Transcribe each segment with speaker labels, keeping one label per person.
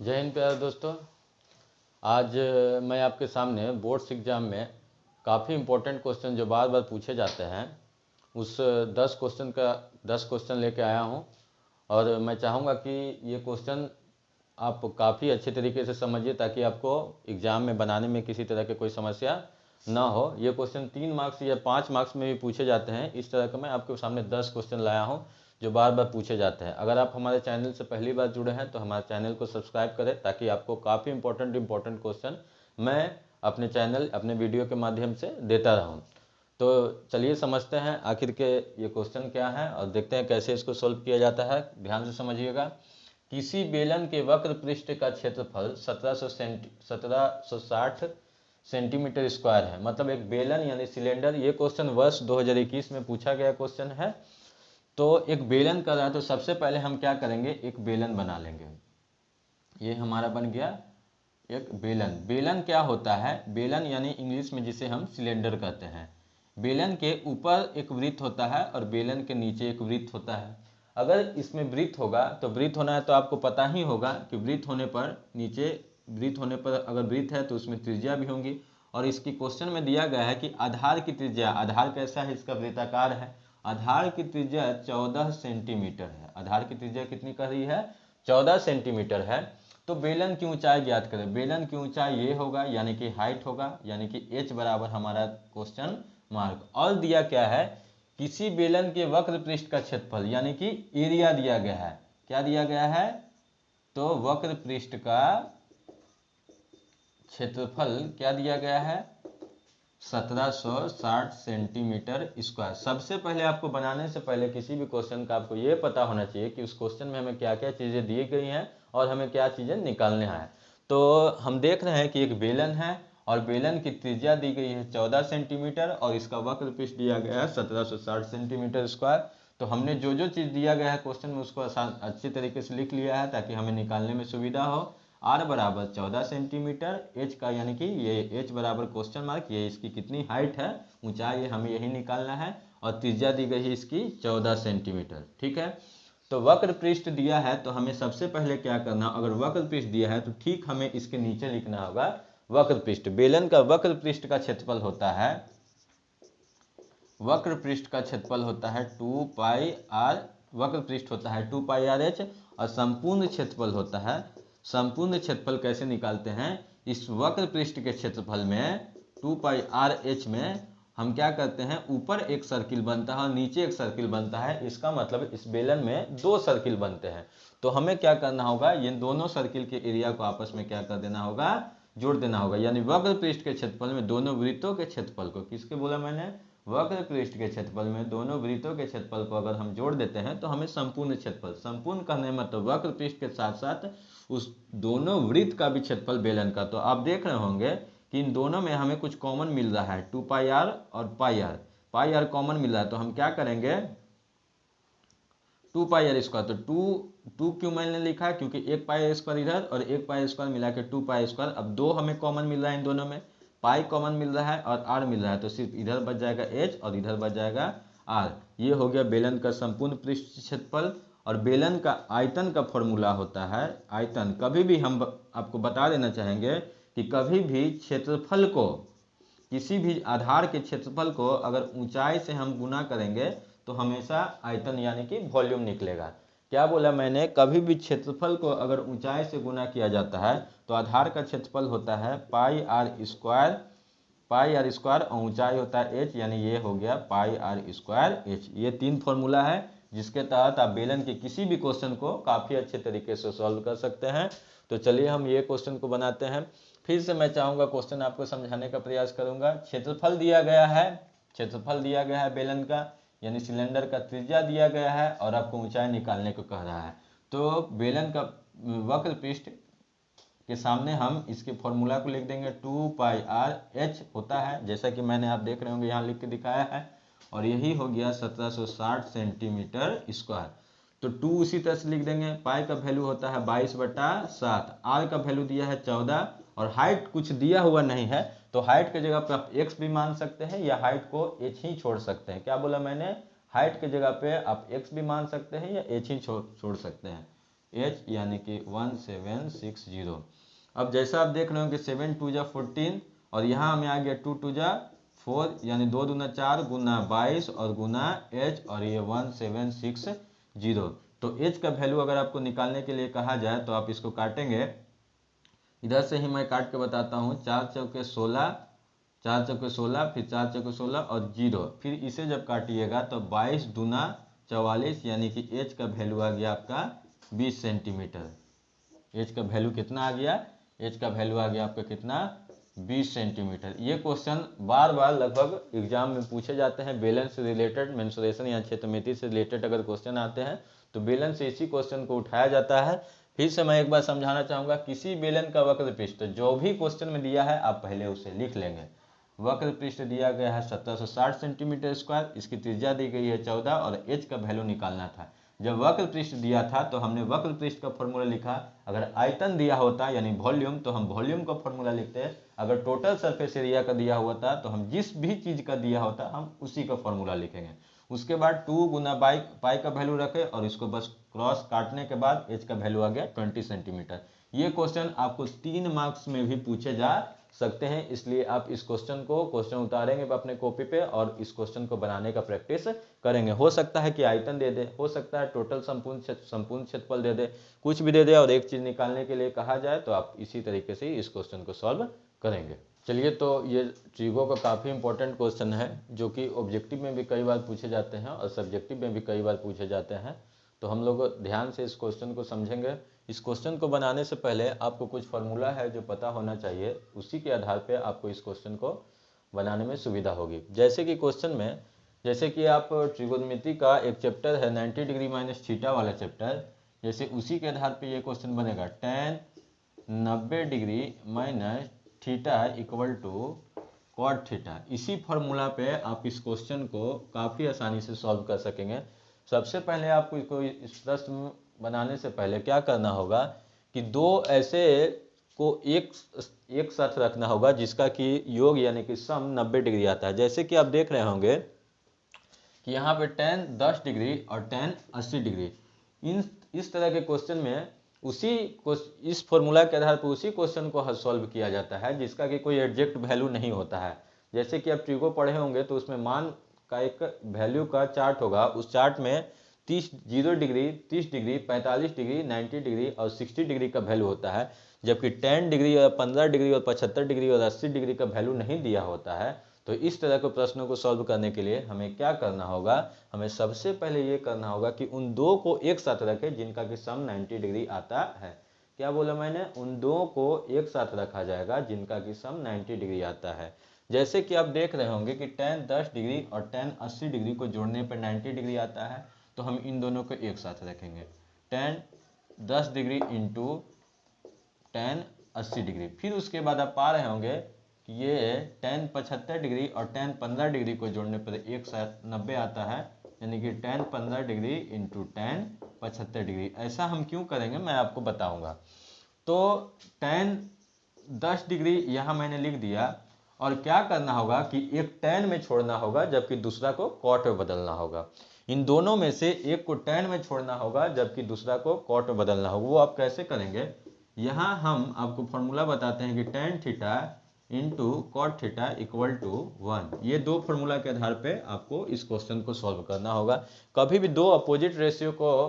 Speaker 1: जय हिंद प्यारे दोस्तों। आज मैं आपके सामने बोर्ड्स एग्ज़ाम में काफ़ी इम्पोर्टेंट क्वेश्चन जो बार बार पूछे जाते हैं उस 10 क्वेश्चन लेके आया हूँ। और मैं चाहूँगा कि ये क्वेश्चन आप काफ़ी अच्छे तरीके से समझिए ताकि आपको एग्ज़ाम में बनाने में किसी तरह की कोई समस्या ना हो। ये क्वेश्चन 3 मार्क्स या 5 मार्क्स में भी पूछे जाते हैं। इस तरह का मैं आपके सामने 10 क्वेश्चन लाया हूँ जो बार बार पूछे जाते हैं। अगर आप हमारे चैनल से पहली बार जुड़े हैं तो हमारे चैनल को सब्सक्राइब करें ताकि आपको काफ़ी इंपॉर्टेंट क्वेश्चन मैं अपने चैनल अपने वीडियो के माध्यम से देता रहूँ। तो चलिए समझते हैं आखिर के ये क्वेश्चन क्या है और देखते हैं कैसे इसको सॉल्व किया जाता है। ध्यान से समझिएगा। किसी बेलन के वक्र पृष्ठ का क्षेत्रफल 1760 सेंटीमीटर स्क्वायर है। मतलब एक बेलन यानी सिलेंडर। ये क्वेश्चन वर्ष 2021 में पूछा गया क्वेश्चन है। तो एक बेलन कर रहा है तो सबसे पहले हम क्या करेंगे, एक बेलन बना लेंगे। ये हमारा बन गया एक बेलन। बेलन क्या होता है? बेलन यानी इंग्लिश में जिसे हम सिलेंडर कहते हैं। बेलन के ऊपर एक वृत्त होता है और बेलन के नीचे एक वृत्त होता है। अगर इसमें वृत्त होगा तो वृत्त होना है तो आपको पता ही होगा कि वृत्त होने पर नीचे वृत्त होने पर अगर वृत्त है तो उसमें त्रिज्या भी होंगी। और इसकी क्वेश्चन में दिया गया है कि आधार की त्रिज्या, आधार कैसा है? इसका वृत्ताकार है। आधार की त्रिज्या 14 सेंटीमीटर है। आधार की त्रिज्या कितनी कर रही है? 14 सेंटीमीटर है। तो बेलन की ऊंचाई ज्ञात करें। बेलन की ऊंचाई ये होगा यानी कि हाइट होगा, यानी कि h बराबर हमारा क्वेश्चन मार्क। और दिया क्या है? किसी बेलन के वक्र पृष्ठ का क्षेत्रफल यानी कि एरिया दिया गया है। क्या दिया गया है? तो वक्र पृष्ठ का क्षेत्रफल क्या दिया गया है? 1760 सेंटीमीटर स्क्वायर। सबसे पहले आपको बनाने से पहले किसी भी क्वेश्चन का आपको ये पता होना चाहिए कि उस क्वेश्चन में हमें क्या क्या चीज़ें दी गई हैं और हमें क्या चीज़ें निकालने हैं। तो हम देख रहे हैं कि एक बेलन है और बेलन की त्रिज्या दी गई है 14 सेंटीमीटर और इसका वक्र पृष्ठ दिया गया है 1760 सेंटीमीटर स्क्वायर। तो हमने जो जो चीज़ दिया गया है क्वेश्चन में उसको आसान अच्छी तरीके से लिख लिया है ताकि हमें निकालने में सुविधा हो। r बराबर 14 सेंटीमीटर, h का यानी कि ये h बराबर क्वेश्चन मार्क, ये इसकी कितनी हाइट है, ऊंचाई है, हमें यही निकालना है। और त्रिज्या दी गई है इसकी 14 सेंटीमीटर। ठीक है। तो वक्र पृष्ठ दिया है तो हमें सबसे पहले क्या करना, अगर वक्र पृष्ठ दिया है तो ठीक हमें इसके नीचे लिखना होगा वक्र पृष्ठ। बेलन का वक्र पृष्ठ का क्षेत्रफल होता है, वक्र पृष्ठ का क्षेत्रफल होता है 2 पाई आर। वक्र पृष्ठ होता है 2 पाई आर एच और संपूर्ण क्षेत्रफल होता है, संपूर्ण क्षेत्रफल कैसे निकालते हैं? इस वक्र पृष्ठ के क्षेत्रफल में 2 पाई आर एच में हम क्या करते हैं, ऊपर एक सर्किल बनता है और नीचे एक सर्किल बनता है। इसका मतलब इस बेलन में 2 सर्किल बनते हैं। तो हमें क्या करना होगा, ये दोनों सर्किल के एरिया को आपस में क्या कर देना होगा, जोड़ देना होगा। यानी वक्र पृष्ठ के क्षेत्रफल में दोनों वृत्तों के क्षेत्रफल को, किसके बोला मैंने? वक्र पृष्ठ के क्षेत्रफल में दोनों वृत्तों के क्षेत्रफल को अगर हम जोड़ देते हैं तो हमें संपूर्ण क्षेत्रफल, संपूर्ण कहने मतलब वक्र पृष्ठ के साथ साथ उस दोनों वृत्त का भी क्षेत्रफल बेलन का। तो आप देख रहे होंगे कि इन दोनों में हमें कुछ कॉमन मिल रहा है, 2 पाई आर और पाई आर। पाई आर कॉमन मिल रहा है तो हम क्या करेंगे, 2 पाई आर स्क्वायर। तो टू क्यों मैंने लिखा? क्योंकि एक पाई आर स्क्वायर इधर और एक पाई स्क्वायर मिला के 2 पाई स्क्वायर। अब 2 हमें कॉमन मिल रहा है, इन दोनों में पाई कॉमन मिल रहा है और आर मिल रहा है, तो सिर्फ इधर बच जाएगा एच और इधर बच जाएगा आर। ये हो गया बेलन का संपूर्ण पृष्ठ क्षेत्रफल। और बेलन का आयतन का फॉर्मूला होता है, आयतन कभी भी हम आपको बता देना चाहेंगे कि कभी भी क्षेत्रफल को, किसी भी आधार के क्षेत्रफल को अगर ऊंचाई से हम गुना करेंगे तो हमेशा आयतन यानी कि वॉल्यूम निकलेगा। क्या बोला मैंने? कभी भी क्षेत्रफल को अगर ऊंचाई से गुना किया जाता है तो आधार का क्षेत्रफल होता है pi r square, pi r square और ऊंचाई होता है एच, यानी ये हो गया पाई आर स्क्वायर एच। ये 3 फॉर्मूला है जिसके तहत आप बेलन के किसी भी क्वेश्चन को काफ़ी अच्छे तरीके से सॉल्व कर सकते हैं। तो चलिए हम ये क्वेश्चन को बनाते हैं। फिर से मैं चाहूँगा क्वेश्चन आपको समझाने का प्रयास करूँगा। क्षेत्रफल दिया गया है, क्षेत्रफल दिया गया है बेलन का यानी सिलेंडर का, त्रिज्या दिया गया है और आपको ऊंचाई निकालने को कह रहा है। तो बेलन का वक्र पृष्ठ के सामने हम इसके फॉर्मूला को लिख देंगे, 2 पाई आर एच होता है जैसा कि मैंने आप देख रहे होंगे यहाँ लिख के दिखाया है। और यही हो गया 1760 सेंटीमीटर स्क्वायर। तो 2 उसी तरह से लिख देंगे। पाई का वैल्यू होता है 22/7, आर का वैल्यू दिया है 14 और हाइट कुछ दिया हुआ नहीं है तो हाइट के जगह पे आप एक्स भी मान सकते हैं या हाइट को एच ही छोड़ सकते हैं। क्या बोला मैंने? हाइट के जगह पे आप एक्स भी मान सकते हैं या एच ही छोड़ सकते हैं। एच यानी कि 1760। अब जैसा आप देख रहे हो कि 7 2 जा 14 और यहाँ हमें आ गया 2 2 जा 4 यानी 2 दूना 4 गुना 22 और गुना एच और ये 1760। तो एच का वैल्यू अगर आपको निकालने के लिए कहा जाए तो आप इसको काटेंगे, इधर से ही मैं काट के बताता हूँ। 4 चौके 16, 4 चौके 16, फिर 4 चौके 16 और 0, फिर इसे जब काटिएगा तो 22 दूना 44 यानी कि एच का वैल्यू आ गया आपका 20 सेंटीमीटर। एच का वैल्यू कितना आ गया? एच का वैल्यू आ गया आपका कितना? 20 सेंटीमीटर। ये क्वेश्चन बार बार लगभग एग्जाम में पूछे जाते हैं। बेलन से रिलेटेड, मेंसुरेशन या क्षेत्रमिति से रिलेटेड अगर क्वेश्चन आते हैं तो बेलन से इसी क्वेश्चन को उठाया जाता है। फिर से मैं एक बार समझाना चाहूँगा, किसी बेलन का वक्र पृष्ठ जो भी क्वेश्चन में दिया है आप पहले उसे लिख लेंगे। वक्र पृष्ठ दिया गया है 1760 सेंटीमीटर स्क्वायर, इसकी त्रिज्या दी गई है 14 और एच का वैल्यू निकालना था। जब वक्र पृष्ठ दिया था तो हमने वक्र पृष्ठ का फॉर्मूला लिखा। अगर आयतन दिया होता यानी वॉल्यूम तो हम वॉल्यूम का फॉर्मूला लिखते हैं। अगर टोटल सरफेस एरिया का दिया हुआ था तो हम जिस भी चीज़ का दिया होता हम उसी का फॉर्मूला लिखेंगे। उसके बाद 2 गुना पाई का वैल्यू रखे और इसको बस क्रॉस काटने के बाद एच का वैल्यू आ गया 20 सेंटीमीटर। ये क्वेश्चन आपको 3 मार्क्स में भी पूछे जा सकते हैं, इसलिए आप इस क्वेश्चन उतारेंगे अपने कॉपी पे और इस क्वेश्चन को बनाने का प्रैक्टिस करेंगे। हो सकता है कि आयतन दे दे, हो सकता है टोटल संपूर्ण क्षेत्रफल दे दे, कुछ भी दे दे और एक चीज निकालने के लिए कहा जाए तो आप इसी तरीके से इस क्वेश्चन को सॉल्व करेंगे। चलिए, तो ये ट्रिगो का काफ़ी इंपॉर्टेंट क्वेश्चन है जो कि ऑब्जेक्टिव में भी कई बार पूछे जाते हैं और सब्जेक्टिव में भी कई बार पूछे जाते हैं। तो हम लोग ध्यान से इस क्वेश्चन को समझेंगे। इस क्वेश्चन को बनाने से पहले आपको कुछ फार्मूला है जो पता होना चाहिए, उसी के आधार पे आपको इस क्वेश्चन को बनाने में सुविधा होगी। जैसे कि क्वेश्चन में, जैसे कि आप त्रिकोणमिति का एक चैप्टर है 90 डिग्री माइनस थीटा वाला चैप्टर, जैसे उसी के आधार पे ये क्वेश्चन बनेगा। tan 90 degree minus theta equal to cot theta. इसी फार्मूला पे आप इस क्वेश्चन को काफ़ी आसानी से सॉल्व कर सकेंगे। सबसे पहले आपको इसको इस प्रश्न बनाने से पहले क्या करना होगा कि दो ऐसे को एक साथ रखना होगा जिसका कि योग यानी कि सम 90 डिग्री आता है। जैसे कि आप देख रहे होंगे कि यहाँ पे tan 10 डिग्री और tan 80 डिग्री, इस तरह के क्वेश्चन में इस फॉर्मूला के आधार पर उसी क्वेश्चन को सॉल्व किया जाता है जिसका कि कोई एग्जैक्ट वैल्यू नहीं होता है। जैसे कि आप ट्रिगो पढ़े होंगे तो उसमें मान का एक वैल्यू का चार्ट होगा। उस चार्ट में 0 डिग्री, 30 डिग्री, 45 डिग्री, 90 डिग्री और 60 डिग्री का वैल्यू होता है, जबकि 10 डिग्री और 15 डिग्री और 75 डिग्री और 80 डिग्री का वैल्यू नहीं दिया होता है। तो इस तरह के प्रश्नों को सॉल्व करने के लिए हमें क्या करना होगा, हमें सबसे पहले ये करना होगा कि उन दो को एक साथ रखें जिनका कि सम 90 डिग्री आता है। क्या बोला मैंने? उन दो को एक साथ रखा जाएगा जिनका कि सम 90 डिग्री आता है। जैसे कि आप देख रहे होंगे कि tan 10 डिग्री और tan 80 डिग्री को जोड़ने पर 90 डिग्री आता है, तो हम इन दोनों को एक साथ रखेंगे। tan 10 degree into tan 80 degree. फिर उसके बाद आप पा रहे होंगे कि ये tan 75 डिग्री और tan 15 डिग्री को जोड़ने पर एक साथ 90 आता है, यानी कि tan 15 degree into tan 75 degree. ऐसा हम क्यों करेंगे मैं आपको बताऊंगा। तो tan 10 डिग्री यहाँ मैंने लिख दिया और क्या करना होगा कि एक tan में छोड़ना होगा जबकि दूसरा को cot में बदलना होगा। इन दोनों में से एक को tan में छोड़ना होगा जबकि दूसरा को cot में बदलना होगा। वो आप कैसे करेंगे? यहाँ हम आपको फॉर्मूला बताते हैं कि tan theta into cot theta equal to 1। ये दो फॉर्मूला के आधार पे आपको इस क्वेश्चन को सॉल्व करना होगा। कभी भी दो अपोजिट रेशियो को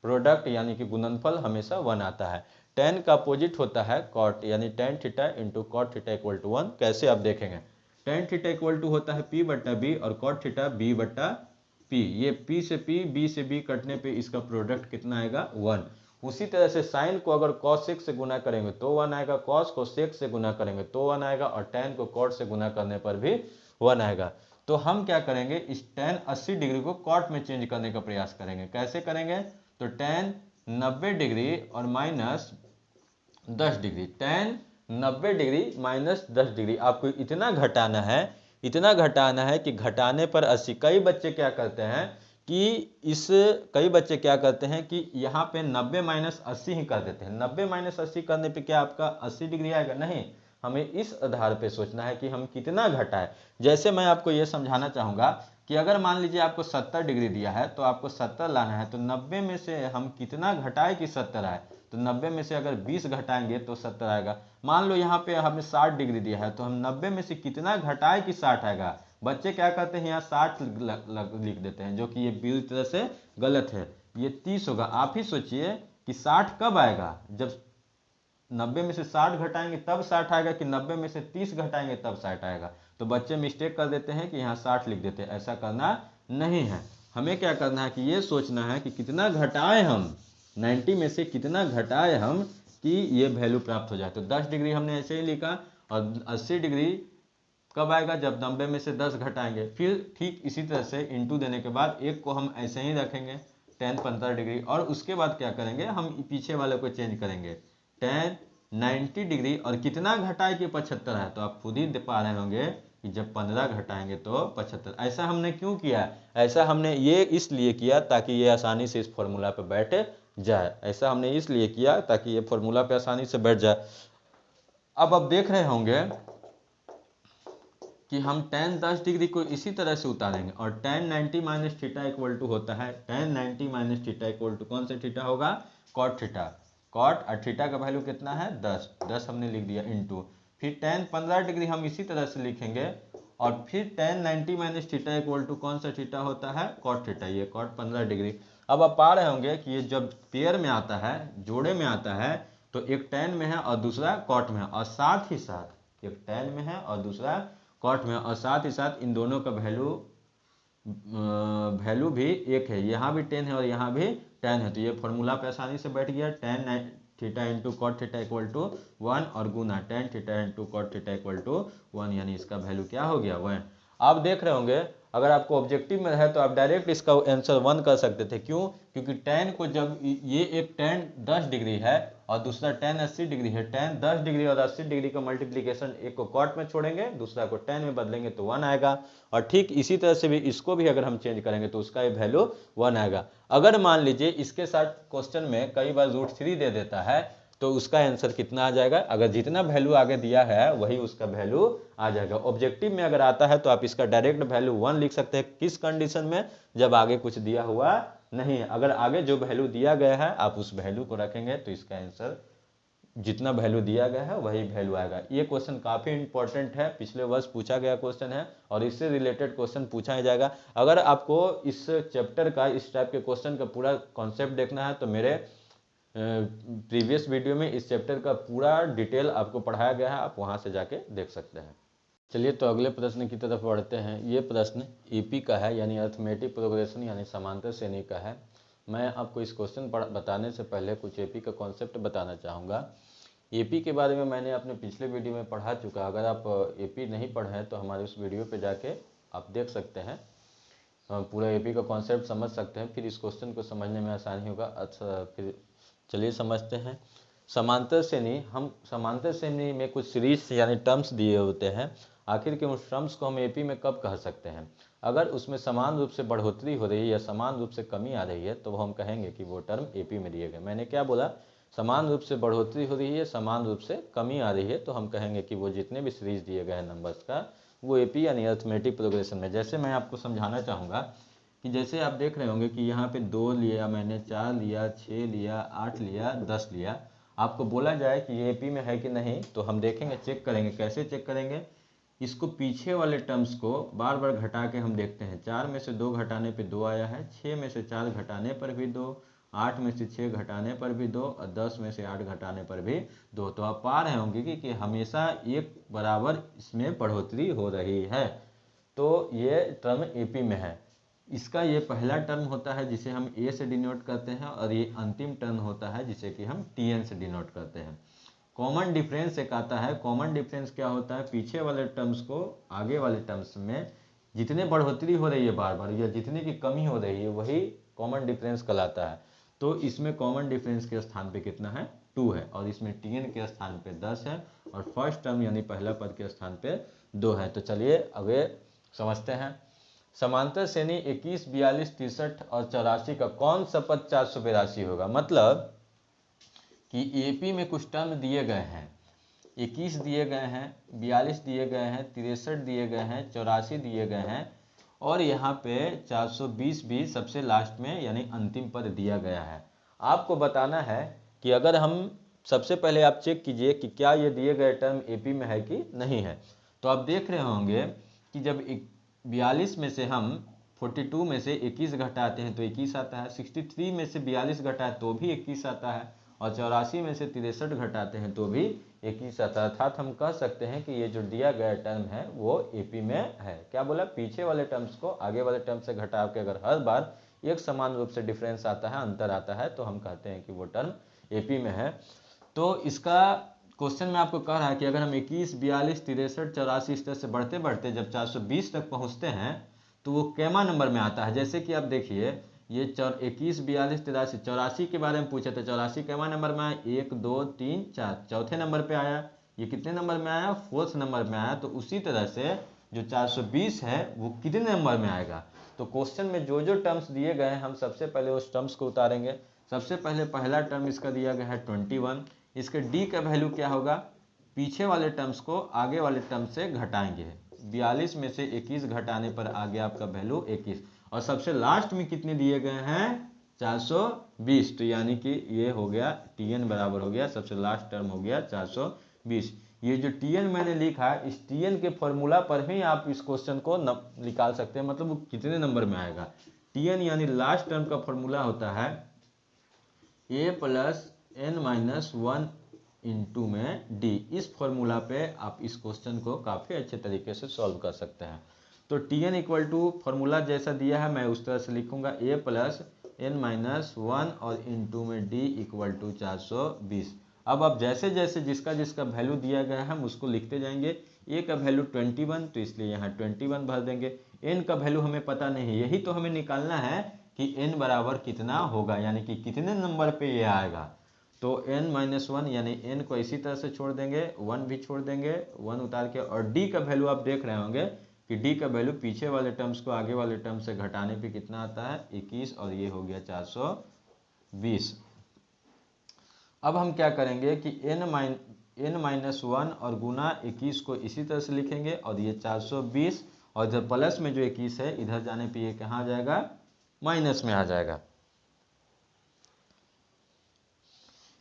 Speaker 1: प्रोडक्ट यानी कि गुणनफल हमेशा 1 आता है। tan का अपोजिट होता है cot, यानी tan theta into cot theta equal to 1। कैसे आप देखेंगे? tan थीटा इक्वल टू होता है p बट्टा b और cot थीटा b बट्टा p। ये p से p, b से b कटने पे इसका प्रोडक्ट कितना आएगा? 1। उसी तरह से साइन को अगर cos से गुना करेंगे तो 1 आएगा, cos को sec से गुना करेंगे तो 1 आएगा और tan को cot से गुना करने पर भी 1 आएगा। तो हम क्या करेंगे, इस tan 80 डिग्री को cot में चेंज करने का प्रयास करेंगे। कैसे करेंगे? तो tan 90 डिग्री और minus 10 degree, tan 90 degree minus 10 degree आपको इतना घटाना है कि घटाने पर 80। कई बच्चे क्या करते हैं कि यहाँ पे 90 माइनस 80 ही कर देते हैं। 90 माइनस 80 करने पे क्या आपका 80 डिग्री आएगा? नहीं, हमें इस आधार पे सोचना है कि हम कितना घटाएं। जैसे मैं आपको ये समझाना चाहूँगा, कि अगर मान लीजिए आपको 70 डिग्री दिया है तो आपको 70 लाना है, तो 90 में से हम कितना घटाए कि 70 आए, तो 90 में से अगर 20 घटाएंगे तो 70 आएगा। मान लो यहाँ पे हमें 60 डिग्री दिया है, तो हम 90 में से कितना घटाए कि 60 आएगा। बच्चे क्या करते हैं, यहाँ 60 लिख देते हैं, जो कि ये पूरी तरह से गलत है। ये 30 होगा। आप ही सोचिए कि 60 कब आएगा, जब 90 में से 60 घटाएंगे तब 60 आएगा, कि 90 में से 30 घटाएंगे तब 60 आएगा। तो बच्चे मिस्टेक कर देते हैं कि यहाँ 60 लिख देते हैं, ऐसा करना नहीं है। हमें क्या करना है कि ये सोचना है कि कितना घटाए हम, 90 में से कितना घटाए हम कि ये वैल्यू प्राप्त हो जाए। तो 10 डिग्री हमने ऐसे ही लिखा, और 80 डिग्री कब आएगा, जब 90 में से 10 घटाएंगे। फिर ठीक इसी तरह से इंटू देने के बाद एक को हम ऐसे ही रखेंगे tan 15 डिग्री, और उसके बाद क्या करेंगे, हम पीछे वाले को चेंज करेंगे tan 90 डिग्री, और कितना घटाए कि 75 है। तो आप खुद ही पा रहे होंगे कि जब 15 घटाएंगे तो 75। ऐसा हमने क्यों किया, ऐसा हमने ये इसलिए किया ताकि ये आसानी से इस फॉर्मूला पे बैठ जाए। ऐसा हमने इसलिए किया ताकि ये फॉर्मूला पे आसानी से बैठ जाए। अब आप देख रहे होंगे कि हम tan 10 डिग्री को इसी तरह से उतारेंगे, और tan 90 minus theta equal to होता है, tan 90 minus theta equal to कौन सा थीटा होगा, cot थीटा। cot और थीटा का वैल्यू कितना है, 10 हमने लिख दिया इंटू, फिर tan 15 डिग्री हम इसी तरह से लिखेंगे, और फिर tan 90 minus theta equal to कौन सा थीटा होता है, cot थीटा, ये cot 15 डिग्री। अब आप पा रहे होंगे कि ये जब पेयर में आता है, जोड़े में आता है, तो एक tan में है और दूसरा cot में है, और साथ ही साथ एक tan में है और दूसरा कॉट में, और साथ ही साथ इन दोनों का वैल्यू भी एक है, यहाँ भी 10 है और यहाँ भी 10 है। तो ये फॉर्मूला पे आसानी से बैठ गया, tan theta into cot theta equal to 1, और गुना tan theta into cot theta equal to 1, यानी इसका वैल्यू क्या हो गया, 1। आप देख रहे होंगे अगर आपको ऑब्जेक्टिव में है तो आप डायरेक्ट इसका आंसर 1 कर सकते थे। क्यों, क्योंकि tan को जब ये एक tan 10 डिग्री है और दूसरा tan 80 डिग्री है, tan 10 डिग्री और 80 डिग्री का मल्टीप्लिकेशन एक को कॉट में छोड़ेंगे, दूसरा को tan में बदलेंगे तो 1 आएगा। और ठीक इसी तरह से भी इसको भी अगर हम चेंज करेंगे तो उसका ये वैल्यू 1 आएगा। अगर मान लीजिए इसके साथ क्वेश्चन में कई बार √3 दे देता है तो उसका आंसर कितना आ जाएगा, अगर जितना वैल्यू आगे दिया है वही उसका वैल्यू आ जाएगा। ऑब्जेक्टिव में अगर आता है तो आप इसका डायरेक्ट वैल्यू 1 लिख सकते हैं, किस कंडीशन में, जब आगे कुछ दिया हुआ नहीं है। अगर आगे जो वैल्यू दिया गया है आप उस वैल्यू को रखेंगे तो इसका आंसर जितना वैल्यू दिया गया है वही वैल्यू आएगा। ये क्वेश्चन काफ़ी इंपॉर्टेंट है, पिछले वर्ष पूछा गया क्वेश्चन है और इससे रिलेटेड क्वेश्चन पूछा ही जाएगा। अगर आपको इस चैप्टर का, इस टाइप के क्वेश्चन का पूरा कॉन्सेप्ट देखना है तो मेरे प्रीवियस वीडियो में इस चैप्टर का पूरा डिटेल आपको पढ़ाया गया है, आप वहाँ से जाके देख सकते हैं। चलिए तो अगले प्रश्न की तरफ बढ़ते हैं। ये प्रश्न ईपी का है, यानी अर्थमेटिक प्रोग्रेशन, यानी समांतर श्रेणी का है। मैं आपको इस क्वेश्चन बताने से पहले कुछ एपी का कॉन्सेप्ट बताना चाहूँगा। एपी के बारे में मैंने अपने पिछले वीडियो में पढ़ा चुका, अगर आप एपी नहीं पढ़े हैं तो हमारे उस वीडियो पे जाके आप देख सकते हैं, पूरा एपी का कॉन्सेप्ट समझ सकते हैं, फिर इस क्वेश्चन को समझने में आसानी होगा। अच्छा, फिर चलिए समझते हैं। समांतर श्रेणी, हम समांतर श्रेणी में कुछ सीरीज यानी टर्म्स दिए होते हैं, आखिर के उस टर्म्स को हम एपी में कब कह सकते हैं। अगर उसमें समान रूप से बढ़ोतरी हो रही है या समान रूप से कमी आ रही है तो हम कहेंगे कि वो टर्म एपी में दिए गए। मैंने क्या बोला, समान रूप से बढ़ोतरी हो रही है, समान रूप से कमी आ रही है, तो हम कहेंगे कि वो जितने भी सीरीज दिए गए हैं नंबर्स का, वो एपी यानी अर्थमेटिक प्रोग्रेशन में। जैसे मैं आपको समझाना चाहूँगा कि जैसे आप देख रहे होंगे कि यहाँ पे 2 लिया मैंने, 4 लिया, 6 लिया, 8 लिया, 10 लिया। आपको बोला जाए कि ये एपी में है कि नहीं, तो हम देखेंगे, चेक करेंगे। कैसे चेक करेंगे, इसको पीछे वाले टर्म्स को बार बार घटा के हम देखते हैं। 4 में से 2 घटाने पे 2 आया है, 6 में से 4 घटाने पर भी 2, 8 में से 6 घटाने पर भी 2, और 10 में से 8 घटाने पर भी 2। तो आप पा रहे होंगे कि हमेशा एक बराबर इसमें बढ़ोतरी हो रही है। तो ये टर्म एपी में है। इसका ये पहला टर्म होता है जिसे हम ए से डिनोट करते हैं, और ये अंतिम टर्म होता है जिसे कि हम टीएन से डिनोट करते हैं। कॉमन डिफरेंस एक आता है। कॉमन डिफरेंस क्या होता है, पीछे वाले टर्म्स को आगे वाले टर्म्स में जितने बढ़ोतरी हो रही है बार बार या जितने की कमी हो रही है वही कॉमन डिफरेंस कहलाता है। तो इसमें कॉमन डिफरेंस के स्थान पे कितना है, 2 है, और इसमें टीएन के स्थान पे 10 है, और फर्स्ट टर्म यानी पहला पद के स्थान पे 2 है। तो चलिए आगे समझते हैं। समांतर श्रेणी 21, 42, 63 और 84 का कौन सा पद 482 होगा। मतलब कि एपी में कुछ टर्म दिए गए हैं, 21 दिए गए हैं, 42 दिए गए हैं, 63 दिए गए हैं, 84 दिए गए हैं, और यहाँ पे 420 भी सबसे लास्ट में यानी अंतिम पद दिया गया है। आपको बताना है कि अगर हम सबसे पहले आप चेक कीजिए कि क्या ये दिए गए टर्म एपी में है कि नहीं है। तो आप देख रहे होंगे कि जब 42 में से हम 42 में से 21 घटाते हैं तो 21 आता है, 63 में से 42 घटाए तो भी 21 आता है, और 84 में से 63 घटाते हैं तो भी 21 आता है। अर्थात हम कह सकते हैं कि ये जो दिया गया टर्म है वो एपी में है। क्या बोला, पीछे वाले टर्म्स को आगे वाले टर्म से घटा के अगर हर बार एक समान रूप से डिफरेंस आता है, अंतर आता है, तो हम कहते हैं कि वो टर्म एपी में है। तो इसका क्वेश्चन में आपको कह रहा है कि अगर हम 21, 42, 63, 84 इस तरह से बढ़ते बढ़ते जब 420 तक पहुंचते हैं तो वो कैमा नंबर में आता है। जैसे कि आप देखिए ये 21, 42, 83, 84 के बारे में पूछे थे, 84 कैमा नंबर में आया, 1, 2, 3, 4, चौथे नंबर पे आया। ये कितने नंबर में आया, 4th नंबर में आया। तो उसी तरह से जो 420 है वो कितने नंबर में आएगा। तो क्वेश्चन में जो जो टर्म्स दिए गए हैं हम सबसे पहले उस टर्म्स को उतारेंगे। सबसे पहले पहला टर्म इसका दिया गया है 21, इसके डी का वैल्यू क्या होगा, पीछे वाले टर्म्स को आगे वाले टर्म से घटाएंगे। 42 में से 21 घटाने पर आ गया आपका वैल्यू 21, और सबसे लास्ट में कितने दिए गए हैं 420। तो यानी कि ये हो गया टीएन बराबर हो गया, सबसे लास्ट टर्म हो गया 420। ये जो टीएन मैंने लिखा है इस टीएन के फॉर्मूला पर ही आप इस क्वेश्चन को निकाल सकते हैं, मतलब वो कितने नंबर में आएगा। टीएन यानी लास्ट टर्म का फॉर्मूला होता है a plus N minus 1 into में डी। इस फॉर्मूला पे आप इस क्वेश्चन को काफ़ी अच्छे तरीके से सॉल्व कर सकते हैं। तो T N equal to formula जैसा दिया है मैं उस तरह से लिखूंगा, a प्लस एन माइनस 1 और इंटू में डी इक्वल टू 420। अब आप जैसे जैसे जिसका जिसका वैल्यू दिया गया है हम उसको लिखते जाएंगे। a का वैल्यू 21 तो इसलिए यहाँ 21 भर देंगे। n का वैल्यू हमें पता नहीं है, यही तो हमें निकालना है कि n बराबर कितना होगा, यानी कि कितने नंबर पे ये आएगा। तो n माइनस 1 यानी n को इसी तरह से छोड़ देंगे, 1 भी छोड़ देंगे, 1 उतार के, और d का वैल्यू आप देख रहे होंगे कि d का वैल्यू पीछे वाले टर्म्स को आगे वाले टर्म से घटाने पे कितना आता है 21, और ये हो गया 420। अब हम क्या करेंगे कि n माइनस 1 और गुना 21 को इसी तरह से लिखेंगे, और ये 420, और इधर प्लस में जो 21 है इधर जाने पे ये कहाँ आ जाएगा, माइनस में आ जाएगा।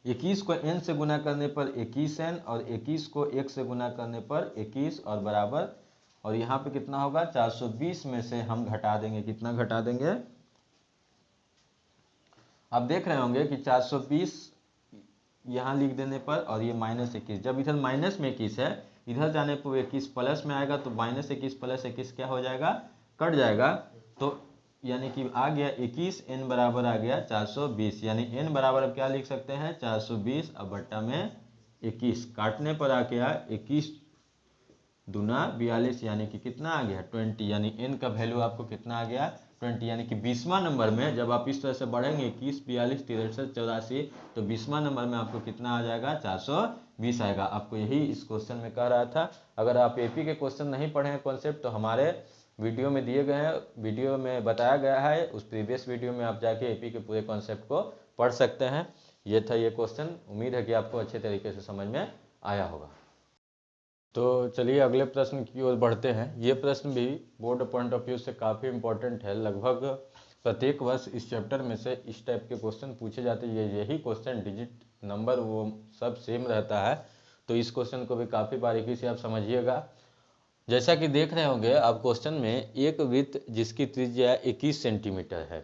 Speaker 1: 21 को n से गुना करने पर 21n, और 21 को 1 से गुना करने पर 21, और बराबर, और यहाँ पे कितना होगा 420 में से हम घटा देंगे, कितना घटा देंगे, आप देख रहे होंगे कि 420 यहाँ लिख देने पर, और ये माइनस 21, जब इधर माइनस में 21 है इधर जाने पर 21 प्लस में आएगा, तो माइनस 21 प्लस 21 क्या हो जाएगा, कट जाएगा। तो यानी कि आ गया 21, n बराबर आ गया 420, यानी n बराबर अब क्या लिख सकते हैं 420 अब बट्टा में 21, काटने पर आ गया 21 दूना 42, यानी कि कितना आ गया 20, यानी n का वैल्यू आपको कितना आ गया 20, यानी कि 20वां नंबर में जब आप इस तरह से बढ़ेंगे 21, 42, 63, 84, तो 20वां नंबर में आपको कितना आ जाएगा 420 आएगा। आपको यही इस क्वेश्चन में कह रहा था। अगर आप एपी के क्वेश्चन नहीं पढ़े हैं कॉन्सेप्ट, तो हमारे वीडियो में दिए गए हैं, वीडियो में बताया गया है, उस प्रीवियस वीडियो में आप जाके एपी के पूरे कॉन्सेप्ट को पढ़ सकते हैं। ये था ये क्वेश्चन, उम्मीद है कि आपको अच्छे तरीके से समझ में आया होगा। तो चलिए अगले प्रश्न की ओर बढ़ते हैं। ये प्रश्न भी बोर्ड पॉइंट ऑफ व्यू से काफ़ी इंपॉर्टेंट है। लगभग प्रत्येक वर्ष इस चैप्टर में से इस टाइप के क्वेश्चन पूछे जाते हैं। यही क्वेश्चन डिजिट नंबर वो सब सेम रहता है, तो इस क्वेश्चन को भी काफ़ी बारीकी से आप समझिएगा। जैसा कि देख रहे होंगे आप क्वेश्चन में, एक वृत्त जिसकी त्रिज्या 21 सेंटीमीटर है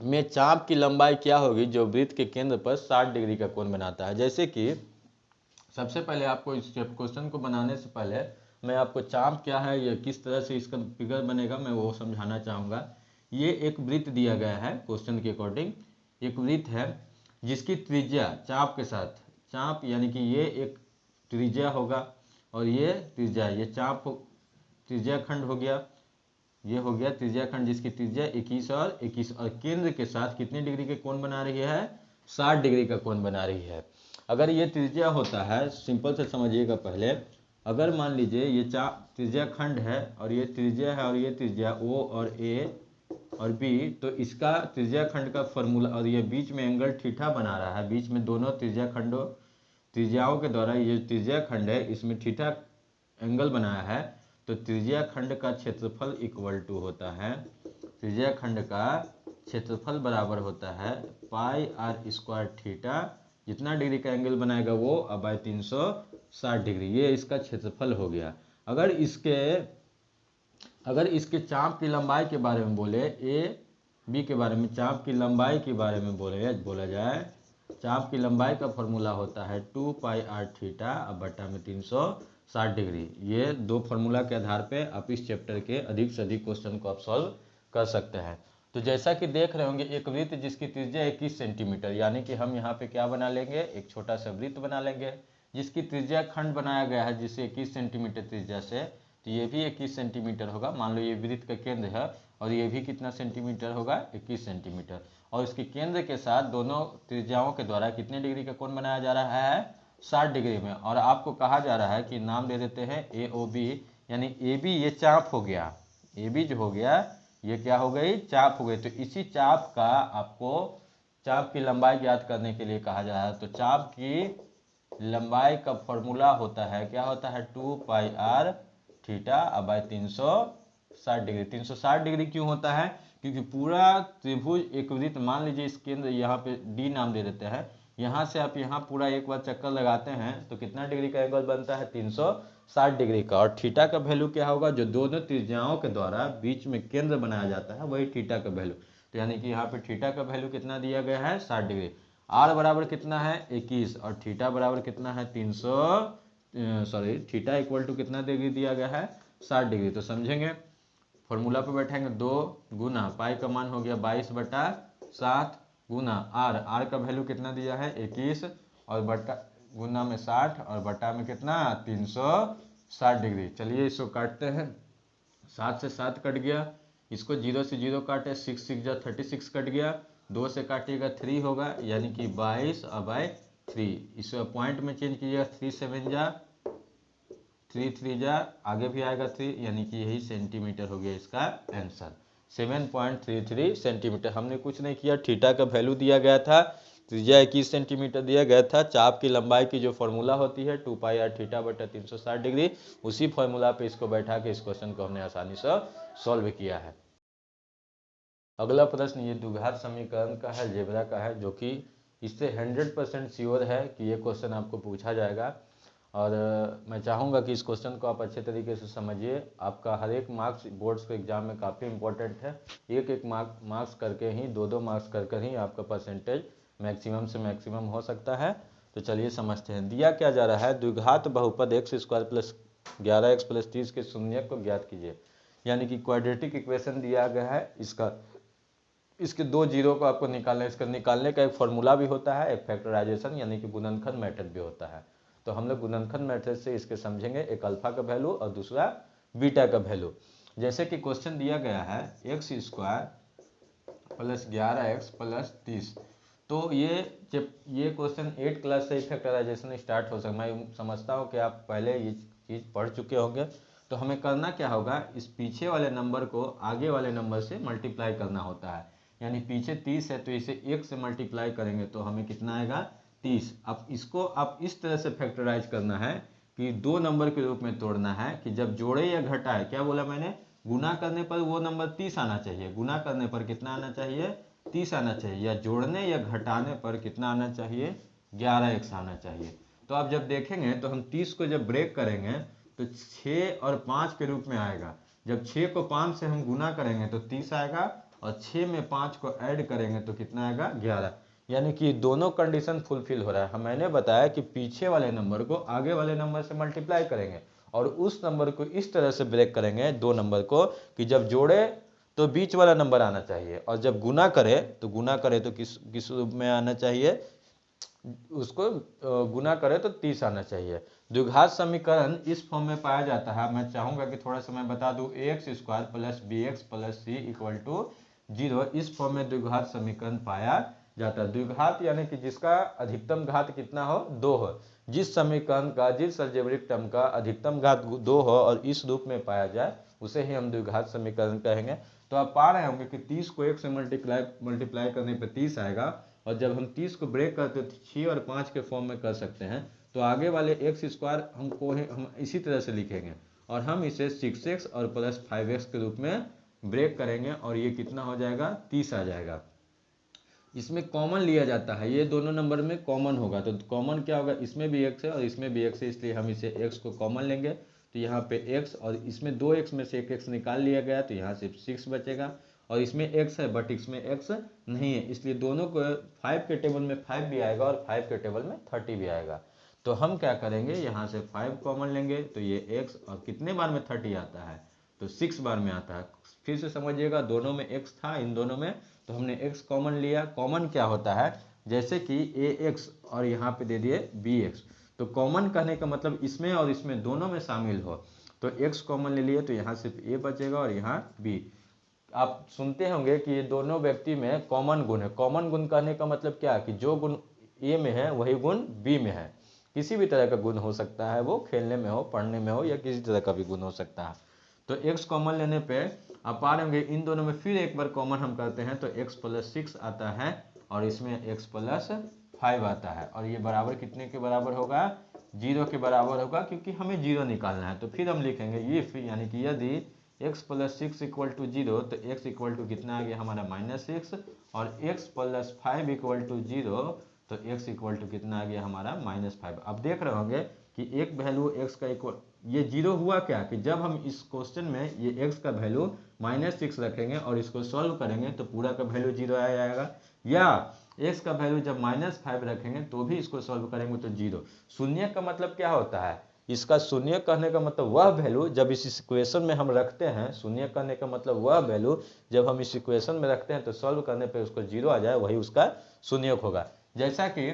Speaker 1: में चाप की लंबाई क्या होगी जो वृत्त के केंद्र पर 60 डिग्री का कोण बनाता है। जैसे कि सबसे पहले आपको इस क्वेश्चन को बनाने से पहले मैं आपको चाप क्या है या किस तरह से इसका फिगर बनेगा मैं वो समझाना चाहूँगा। ये एक वृत्त दिया गया है क्वेश्चन के अकॉर्डिंग, एक वृत्त है जिसकी त्रिज्या चाप के साथ, चाप यानी कि ये एक त्रिज्या होगा और ये त्रिज्या, ये चाप त्रिज्या खंड हो गया, ये हो गया त्रिज्या खंड जिसकी त्रिज्या 21 और 21, और केंद्र के साथ कितने डिग्री के कोण बना रही है 60 डिग्री का कोण बना रही है। अगर ये त्रिज्या होता है, सिंपल से समझिएगा पहले, अगर मान लीजिए ये त्रिज्या खंड है और ये त्रिज्या है और ये त्रिज्या O और A और B, तो इसका त्रिज्या खंड का फॉर्मूला, और ये बीच में एंगल थीटा बना रहा है, बीच में दोनों त्रिज्याओं के द्वारा ये त्रिज्या खंड है इसमें थीटा एंगल बनाया है, तो त्रिज्या खंड का क्षेत्रफल इक्वल टू होता है, त्रिज्या खंड का क्षेत्रफल बराबर होता है पाई आर स्क्वायर थीटा, जितना डिग्री का एंगल बनाएगा वो बाय 360 डिग्री, ये इसका क्षेत्रफल हो गया। अगर इसके चाप की लंबाई के बारे में बोले, ए बी के बारे में चाप की लंबाई के बारे में बोला जाए, चाप की लंबाई का फॉर्मूला होता है 2 पाई आर थीटा अब बटा में 360 डिग्री। ये दो फॉर्मूला के आधार पे आप इस चैप्टर के अधिक से अधिक क्वेश्चन को आप सॉल्व कर सकते हैं। तो जैसा कि देख रहे होंगे, एक वृत्त जिसकी त्रिज्या 21 सेंटीमीटर, यानी कि हम यहाँ पे क्या बना लेंगे, एक छोटा सा वृत्त बना लेंगे जिसकी त्रिज्या खंड बनाया गया है जिसे 21 सेंटीमीटर त्रिज्या से, तो ये भी 21 सेंटीमीटर होगा। मान लो ये वृत्त का केंद्र है और ये भी कितना सेंटीमीटर होगा, 21 सेंटीमीटर, और इसके केंद्र के साथ दोनों त्रिज्याओं के द्वारा कितने डिग्री का कोण बनाया जा रहा है, 60 डिग्री में। और आपको कहा जा रहा है कि नाम दे देते हैं ए ओ बी, यानी ए बी ये चाप हो गया, ए बी जो हो गया ये क्या हो गई, चाप हो गई। तो इसी चाप का आपको चाप की लंबाई ज्ञात करने के लिए कहा जा रहा है। तो चाप की लंबाई का फॉर्मूला होता है, क्या होता है, 2 pi r theta by 360 degree. 360 degree क्यों होता है, क्योंकि पूरा त्रिभुज एक वृत्त, मान लीजिए इस केंद्र यहाँ पे डी नाम दे देते हैं, यहाँ से आप यहाँ पूरा एक बार चक्कर लगाते हैं तो कितना डिग्री का एंगल बनता है, 360 डिग्री का। और थीटा का वैल्यू क्या होगा, जो दोनों त्रिज्याओं के द्वारा बीच में केंद्र बनाया जाता है वही थीटा का वैल्यू। तो यानी कि यहाँ पे थीटा का वैल्यू कितना दिया गया है, 60 डिग्री। आर बराबर कितना है, 21, और थीटा बराबर कितना है, थीटा इक्वल टू कितना डिग्री दिया गया है, 60 डिग्री। तो समझेंगे, फॉर्मूला पे बैठेंगे, 2 गुना पाई का मान हो गया 22/7 गुना आर का वैल्यू कितना दिया है, 21, और बटा गुना में 60 और बटा में कितना, 360 डिग्री। चलिए इसको काटते हैं, 7 से 7 कट गया, इसको 0 से 0 काटे, 6 6 जा 36 कट गया, 2 से काटिएगा 3 होगा, यानी कि 22/3। इस पॉइंट में चेंज कीजिएगा, 3 7 जा 3 3 जा आगे भी आएगा 3, यानी कि यही सेंटीमीटर हो गया इसका आंसर, 7.33 सेंटीमीटर। हमने कुछ नहीं किया, थीटा का वैल्यू दिया गया था, त्रिज्या 21 सेंटीमीटर दिया गया था, चाप की लंबाई की जो फॉर्मूला होती है 2 पाई आर थीटा बटा 360 डिग्री, उसी फॉर्मूला पे इसको बैठा के इस क्वेश्चन को हमने आसानी से सॉल्व किया है। अगला प्रश्न ये द्विघात समीकरण का है, अलजेब्रा का है, जो कि इससे 100% श्योर है कि ये क्वेश्चन आपको पूछा जाएगा। और मैं चाहूँगा कि इस क्वेश्चन को आप अच्छे तरीके से समझिए। आपका हर एक मार्क्स बोर्ड्स के एग्जाम में काफ़ी इंपॉर्टेंट है, एक एक मार्क्स करके ही, 2 मार्क्स कर ही आपका परसेंटेज मैक्सिमम से मैक्सिमम हो सकता है। तो चलिए समझते हैं, दिया क्या जा रहा है, द्विघात बहुपद x² + 11x + 30 के शून्यक को ज्ञात कीजिए। यानी कि क्वाड्रेटिक इक्वेशन दिया गया है, इसके 2 जीरो को आपको निकालना है। इसका निकालने का एक फॉर्मूला भी होता है, एक फैक्टराइजेशन यानी कि गुणनखंड मेथड भी होता है। तो हम लोग गुणनखंड मेथड से इसके समझेंगे, एक अल्फा का वैल्यू और दूसरा बीटा का वैल्यू। जैसे कि क्वेश्चन दिया गया है x² + 11x + 30, तो ये क्वेश्चन 8 क्लास से फैक्टराइजेशन स्टार्ट हो सकता है। मैं समझता हूँ कि आप पहले ये चीज़ पढ़ चुके होंगे। तो हमें करना क्या होगा, इस पीछे वाले नंबर को आगे वाले नंबर से मल्टीप्लाई करना होता है। यानी पीछे 30 है तो इसे 1 से मल्टीप्लाई करेंगे तो हमें कितना आएगा, 30। अब इसको आप इस तरह से फैक्टराइज करना है कि 2 नंबर के रूप में तोड़ना है, कि जब जोड़े या घटाए, क्या बोला मैंने, गुना करने पर वो नंबर 30 आना चाहिए, गुना करने पर कितना आना चाहिए, 30 आना चाहिए, या जोड़ने या घटाने पर कितना आना चाहिए, 11x आना चाहिए। तो आप जब देखेंगे तो हम 30 को जब ब्रेक करेंगे तो 6 और 5 के रूप में आएगा। जब 6 को 5 से हम गुना करेंगे तो 30 आएगा, और 6 में 5 को ऐड करेंगे तो कितना आएगा, 11। यानी कि दोनों कंडीशन फुलफिल हो रहा है। मैंने बताया कि पीछे वाले नंबर को आगे वाले नंबर से मल्टीप्लाई करेंगे और उस नंबर को इस तरह से ब्रेक करेंगे, 2 नंबर को, कि जब जोड़े तो बीच वाला नंबर आना चाहिए, और जब गुना करे तो किस रूप में आना चाहिए, उसको गुना करे तो 30 आना चाहिए। द्विघात समीकरण इस फॉर्म में पाया जाता है। मैं चाहूंगा कि थोड़ा सा मैं बता दूं, ax² + bx + c = 0, इस फॉर्म में द्विघात समीकरण पाया जाता है। द्विघात यानी कि जिसका अधिकतम घात कितना हो, 2 हो। जिस समीकरण का, जिस अलजेब्रिक टर्म का अधिकतम घात 2 हो और इस रूप में पाया जाए, उसे ही हम द्विघात समीकरण कहेंगे। तो आप पा रहे होंगे कि 30 को 1 से मल्टीप्लाई करने पर 30 आएगा, और जब हम 30 को ब्रेक करते तो 6 और 5 के फॉर्म में कर सकते हैं। तो आगे वाले x² हम इसी तरह से लिखेंगे, और हम इसे 6x और प्लस 5x के रूप में ब्रेक करेंगे और ये कितना हो जाएगा 30 आ जाएगा। इसमें कॉमन लिया जाता है, ये दोनों नंबर में कॉमन होगा, तो कॉमन क्या होगा, इसमें भी x है और इसमें भी x है, इसलिए हम इसे x को कॉमन लेंगे। तो यहाँ पे x और इसमें 2x में से एक x निकाल लिया गया, तो यहाँ सिर्फ 6 बचेगा और इसमें x है बट इसमें x नहीं है, इसलिए दोनों को 5 के टेबल में 5 भी आएगा और 5 के टेबल में 30 भी आएगा। तो हम क्या करेंगे, यहाँ से 5 कॉमन लेंगे, तो ये x और कितने बार में 30 आता है, तो 6 बार में आता है। फिर से समझिएगा, दोनों में x था, इन दोनों में, तो हमने x कॉमन लिया। कॉमन क्या होता है, जैसे कि ax और यहाँ पे दे दिए bx, तो कॉमन कहने का मतलब इसमें और इसमें दोनों में शामिल हो, तो x कॉमन ले लिए, तो यहाँ सिर्फ a बचेगा और यहाँ b। आप सुनते होंगे कि ये दोनों व्यक्ति में कॉमन गुण है। कॉमन गुण कहने का मतलब क्या है कि जो गुण ए में है वही गुण बी में है। किसी भी तरह का गुण हो सकता है, वो खेलने में हो, पढ़ने में हो, या किसी तरह का भी गुण हो सकता है। तो x कॉमन लेने पे आप पा रहे होंगे इन दोनों में फिर एक बार कॉमन हम करते हैं, तो x प्लस 6 आता है और इसमें x प्लस 5 आता है, और ये बराबर कितने के बराबर होगा, 0 के बराबर होगा, क्योंकि हमें 0 निकालना है। तो फिर हम लिखेंगे इफ, यानी कि यदि x प्लस 6 इक्वल टू 0, तो x इक्वल टू कितना आ गया हमारा -6, और x प्लस 5 इक्वल टू 0, तो x इक्वल टू कितना आ गया हमारा -5। अब देख रहे होंगे कि एक वैल्यू x का इक्वल, ये 0 हुआ क्या कि जब हम इस क्वेश्चन में ये x का वैल्यू -6 रखेंगे और इसको सॉल्व करेंगे तो पूरा का वैल्यू 0 आ जाएगा, या x का वैल्यू जब -5 रखेंगे तो भी इसको सॉल्व करेंगे तो 0। शून्य का मतलब क्या होता है, इसका शून्य कहने का मतलब वह वैल्यू जब इस इक्वेशन में हम रखते हैं, शून्य कहने का मतलब वह वैल्यू जब हम इस इक्वेशन में रखते हैं तो सॉल्व करने पे उसको 0 आ जाए, वही उसका शून्यक होगा। जैसा कि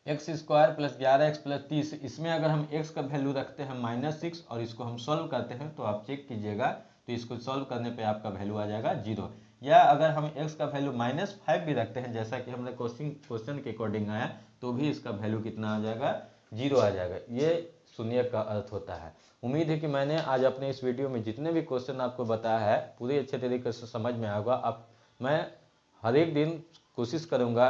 Speaker 1: x square plus 11x plus 30, इसमें अगर हम x का वैल्यू रखते हैं -6 और इसको हम सॉल्व करते हैं, तो आप चेक कीजिएगा, तो इसको सॉल्व करने पे आपका वैल्यू आ जाएगा 0। या अगर हम x का वैल्यू -5 भी रखते हैं, जैसा कि हमने क्वेश्चन के अकॉर्डिंग आया, तो भी इसका वैल्यू कितना आ जाएगा, 0 आ जाएगा। ये शून्य का अर्थ होता है। उम्मीद है कि मैंने आज अपने इस वीडियो में जितने भी क्वेश्चन आपको बताया है पूरे अच्छे तरीके से समझ में आएगा। मैं हर एक दिन कोशिश करूँगा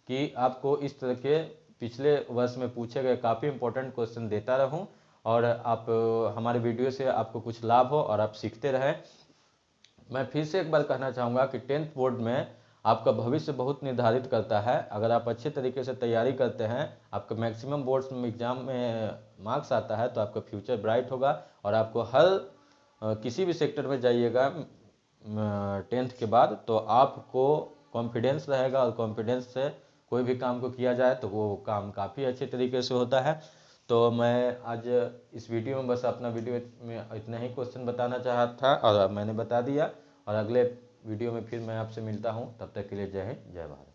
Speaker 1: कि आपको इस तरह के पिछले वर्ष में पूछे गए काफ़ी इंपॉर्टेंट क्वेश्चन देता रहूं, और आप हमारे वीडियो से आपको कुछ लाभ हो और आप सीखते रहें। मैं फिर से एक बार कहना चाहूँगा कि 10th बोर्ड में आपका भविष्य बहुत निर्धारित करता है। अगर आप अच्छे तरीके से तैयारी करते हैं, आपका मैक्सिमम बोर्ड्स में एग्जाम में मार्क्स आता है, तो आपका फ्यूचर ब्राइट होगा और आपको हर किसी भी सेक्टर में जाइएगा 10th के बाद, तो आपको कॉन्फिडेंस रहेगा, और कॉन्फिडेंस से कोई भी काम को किया जाए तो वो काम काफ़ी अच्छे तरीके से होता है। तो मैं आज इस वीडियो में बस अपना वीडियो में इतना ही क्वेश्चन बताना चाहा था और मैंने बता दिया, और अगले वीडियो में फिर मैं आपसे मिलता हूँ। तब तक के लिए जय हिंद, जय भारत।